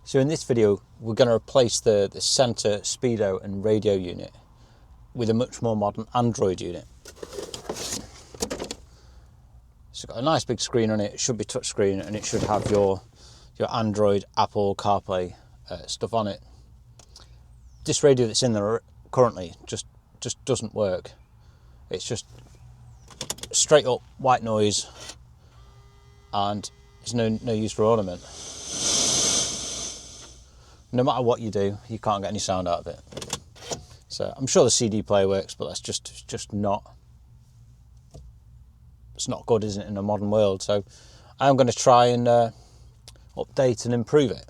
So in this video, we're going to replace the center speedo and radio unit with a much more modern Android unit. It's got a nice big screen on it. It should be touchscreen, and it should have your Android, Apple CarPlay stuff on it. This radio that's in there currently just doesn't work. It's just straight up white noise, and it's no use for ornament. No matter what you do, you can't get any sound out of it. So I'm sure the CD player works, but that's just not. It's not good, isn't it, in a modern world? So I'm going to try and update and improve it.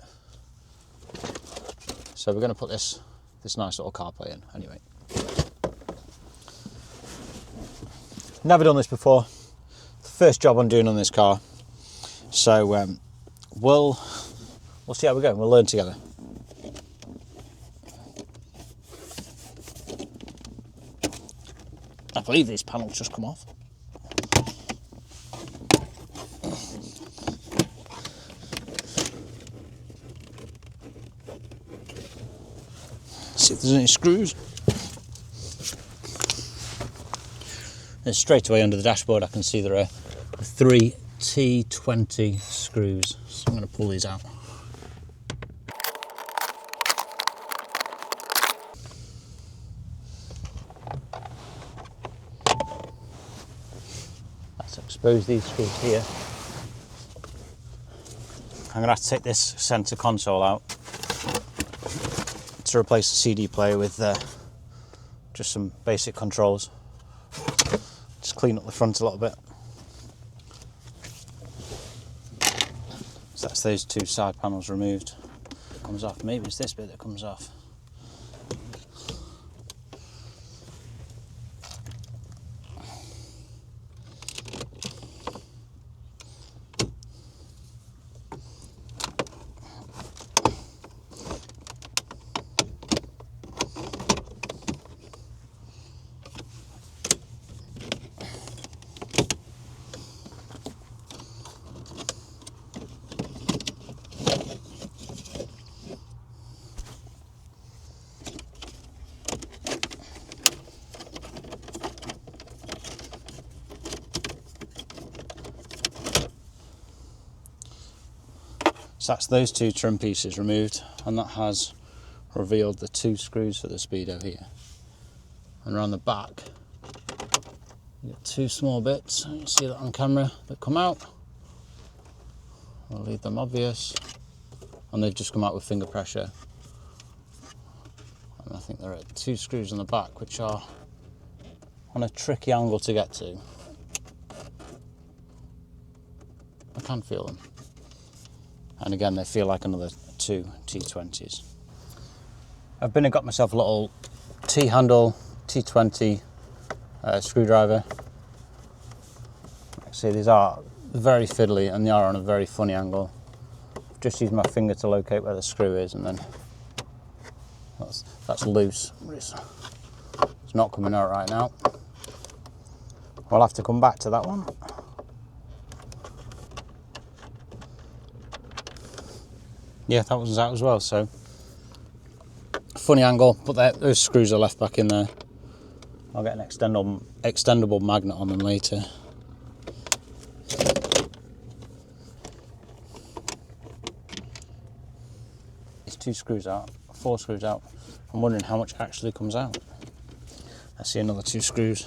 So we're going to put this nice little CarPlay in anyway. Never done this before. The first job I'm doing on this car. So we'll see how we go. We'll learn together. I believe these panels just come off. See if there's any screws. And straight away under the dashboard I can see there are 3 T20 screws. So I'm going to pull these out. Let's expose these screws here. I'm going to have to take this center console out to replace the CD player with just some basic controls. Just clean up the front a little bit. So that's those 2 side panels removed. Comes off. Maybe it's this bit that comes off. So that's those 2 trim pieces removed, and that has revealed the 2 screws for the speedo here. And around the back, you've got 2 small bits. You can see that on camera that come out. I'll leave them obvious, and they've just come out with finger pressure. And I think there are 2 screws on the back, which are on a tricky angle to get to. I can feel them. And again, they feel like another 2 T20s. I've been and got myself a little T-handle T20 screwdriver. Like I say, these are very fiddly and they are on a very funny angle. I've just used my finger to locate where the screw is, and then that's loose. It's not coming out right now. We'll have to come back to that one. Yeah, that one's out as well, so funny angle, but those screws are left back in there. I'll get an extendable magnet on them later. These 2 screws out, 4 screws out. I'm wondering how much actually comes out. I see another 2 screws.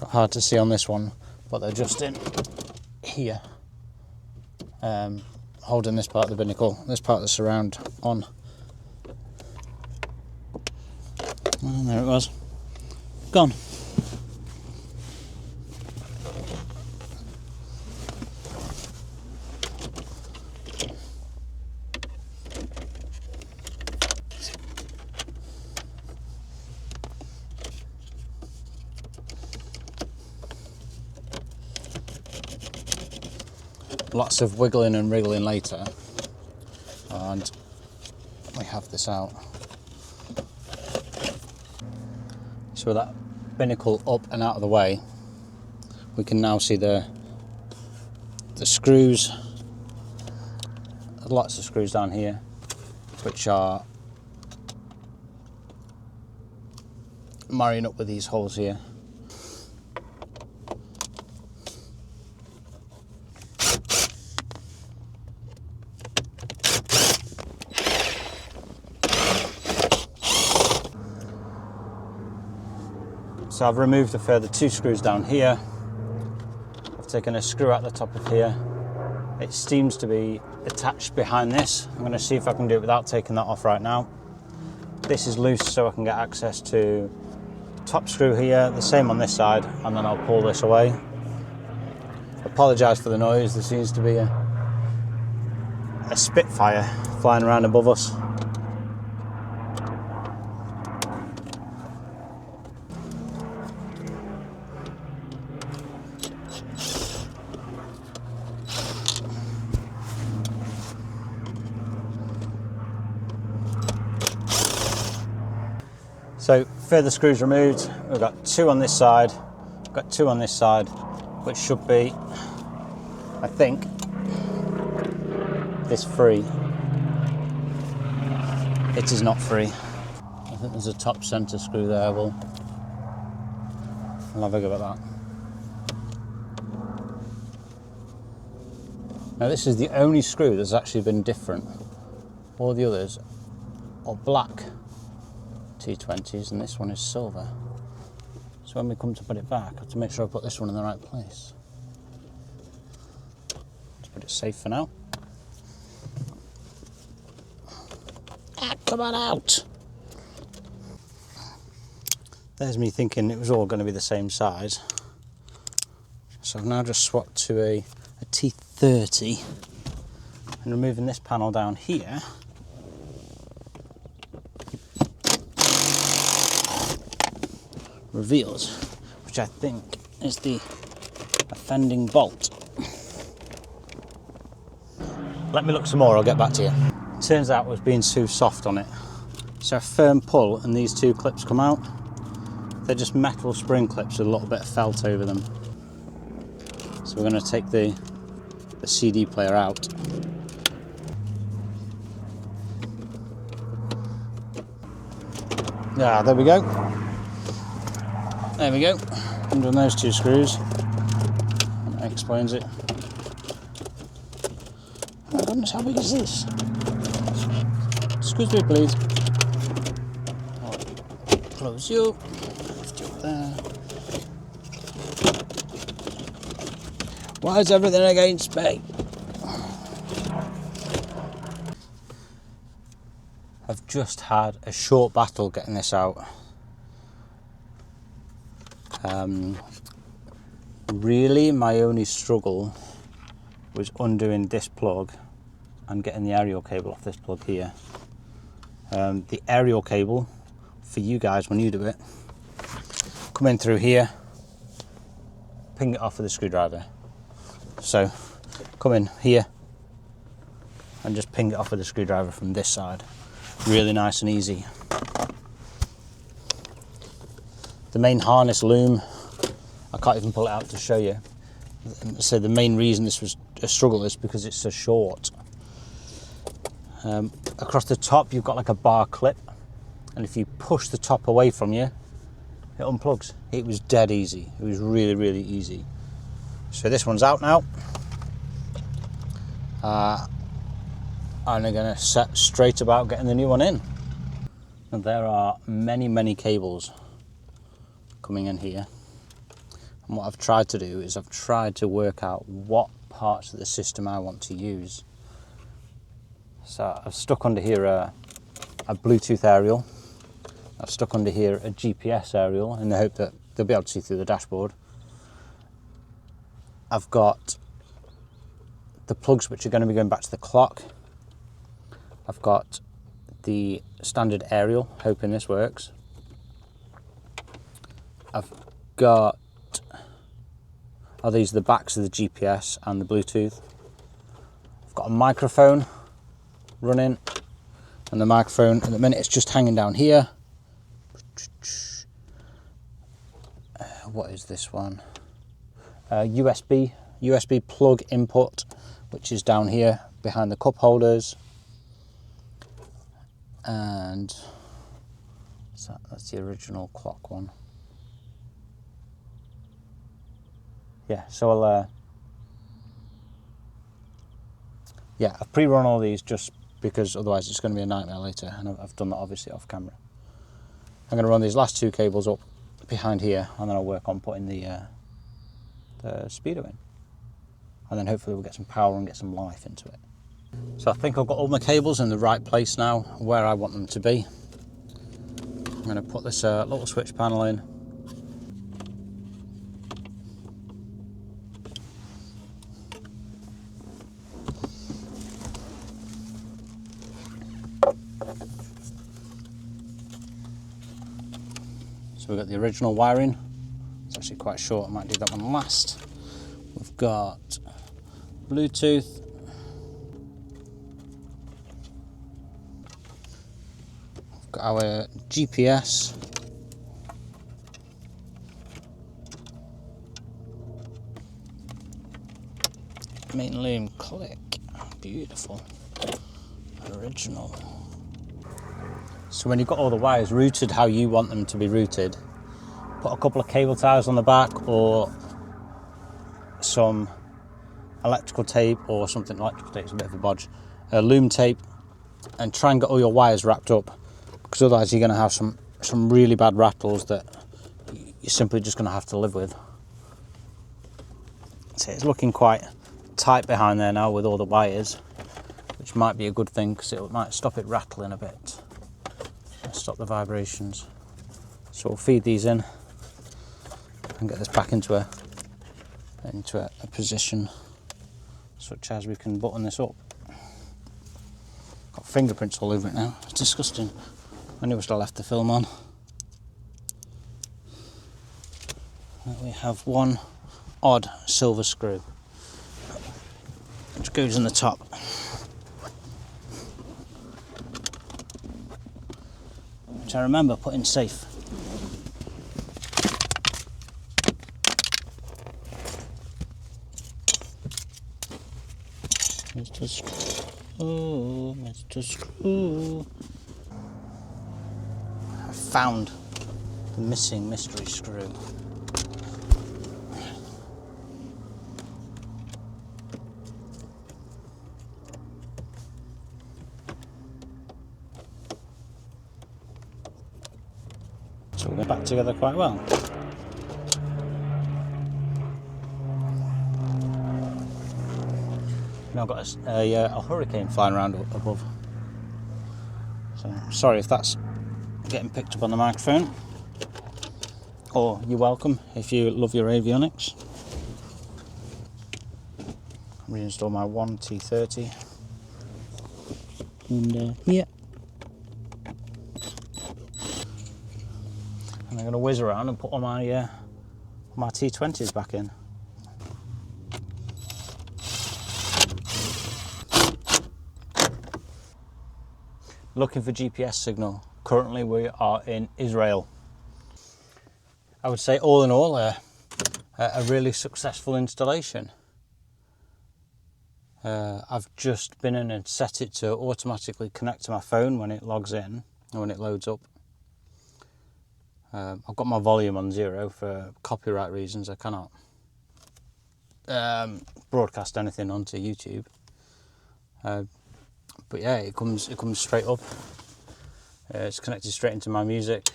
Hard to see on this one, but they're just in here, holding this part of the binnacle, this part of the surround on. And there it was, gone. Lots of wiggling and wriggling later, and we have this out. So with that binnacle up and out of the way, we can now see the screws. There's lots of screws down here, which are marrying up with these holes here. So I've removed a further 2 screws down here. I've taken a screw out the top of here. It seems to be attached behind this. I'm going to see if I can do it without taking that off right now. This is loose, so I can get access to the top screw here, the same on this side, and then I'll pull this away. Apologise for the noise. There seems to be a Spitfire flying around above us. So further screws removed. We've got 2 on this side, we've got 2 on this side, which should be, I think, this free. It is not free. I think there's a top centre screw there. I'll have a go at that. Now this is the only screw that's actually been different. All the others are black T20s and this one is silver. So when we come to put it back, I have to make sure I put this one in the right place. Let's put it safe for now. Come on out! There's me thinking it was all going to be the same size. So I've now just swapped to a T30 and removing this panel down here. Reveals, which I think is the offending bolt. Let me look some more, I'll get back to you. Turns out it was being too soft on it. So a firm pull and these 2 clips come out. They're just metal spring clips with a little bit of felt over them. So we're going to take the CD player out. Yeah, there we go. There we go. Undone those 2 screws. And that explains it. Oh my goodness, how big is this? Excuse me, please. I'll close you. Lift you up there. Why is everything against me? I've just had a short battle getting this out. Really, my only struggle was undoing this plug and getting the aerial cable off this plug here. The aerial cable, for you guys when you do it, come in through here, ping it off with a screwdriver. So come in here and just ping it off with a screwdriver from this side. Really nice and easy. The main harness loom, I can't even pull it out to show you. So the main reason this was a struggle is because it's so short. Across the top you've got like a bar clip, and if you push the top away from you, it unplugs. It was dead easy. It was really, really easy. So this one's out now. And I'm going to set straight about getting the new one in. And there are many, many cables coming in here. And what I've tried to do is I've tried to work out what parts of the system I want to use. So I've stuck under here a Bluetooth aerial. I've stuck under here a GPS aerial in the hope that they'll be able to see through the dashboard. I've got the plugs which are going to be going back to the clock. I've got the standard aerial, hoping this works. I've got, these are the backs of the GPS and the Bluetooth. I've got a microphone running, and the microphone at the minute it's just hanging down here. what is this one? USB plug input, which is down here behind the cup holders. And that's the original clock one. Yeah, so I've pre-run all these just because otherwise it's going to be a nightmare later, and I've done that obviously off camera. I'm going to run these last two cables up behind here, and then I'll work on putting the speedo in, and then hopefully we'll get some power and get some life into it. So I think I've got all my cables in the right place now, where I want them to be. I'm going to put this little switch panel in. So we've got the original wiring. It's actually quite short, I might do that one last. We've got Bluetooth. We've got our GPS. Main loom click, beautiful, original. So when you've got all the wires routed how you want them to be routed, put a couple of cable ties on the back or some electrical tape or something. Electrical tape's a bit of a bodge. Loom tape, and try and get all your wires wrapped up, because otherwise you're going to have some really bad rattles that you're simply just going to have to live with. So it's looking quite tight behind there now with all the wires, which might be a good thing because it might stop it rattling a bit. Stop the vibrations. So we'll feed these in and get this back into a position such as we can button this up. Got fingerprints all over it now, it's disgusting. I knew I should have left the film on. And we have one odd silver screw which goes in the top. Which I remember putting safe. Mr. Screw, Mr. Screw. I found the missing mystery screw. So we're back together quite well. Now I've got a hurricane flying around above. So sorry if that's getting picked up on the microphone. Or you're welcome if you love your avionics. Reinstall my 1T30. And yeah. And I'm going to whiz around and put all my T20s back in. Looking for GPS signal. Currently we are in Israel. I would say all in all a really successful installation. I've just been in and set it to automatically connect to my phone when it logs in and when it loads up. I've got my volume on 0 for copyright reasons. I cannot broadcast anything onto YouTube. But yeah, it comes straight up. It's connected straight into my music.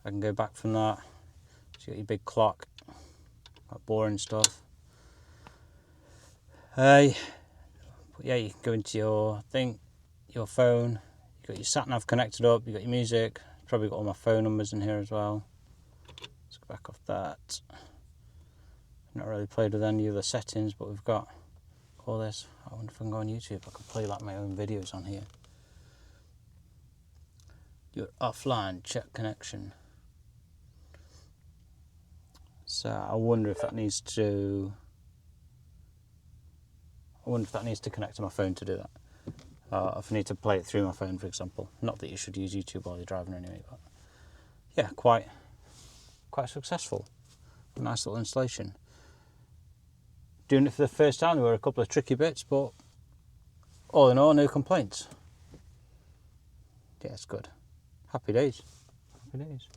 I can go back from that. So you got your big clock, that boring stuff. But yeah, you can go into your thing, your phone. You got your sat nav connected up. You got your music. Probably got all my phone numbers in here as well. Let's go back off that. Not really played with any of the settings, but we've got all this. I wonder if I can go on YouTube. I can play like my own videos on here. Your offline check connection. So I wonder if that needs to. I wonder if that needs to connect to my phone to do that. If I need to play it through my phone, for example. Not that you should use YouTube while you're driving anyway, but yeah, quite quite successful. Nice little installation. Doing it for the first time, there were a couple of tricky bits, but all in all, no complaints. Yeah, it's good. Happy days. Happy days.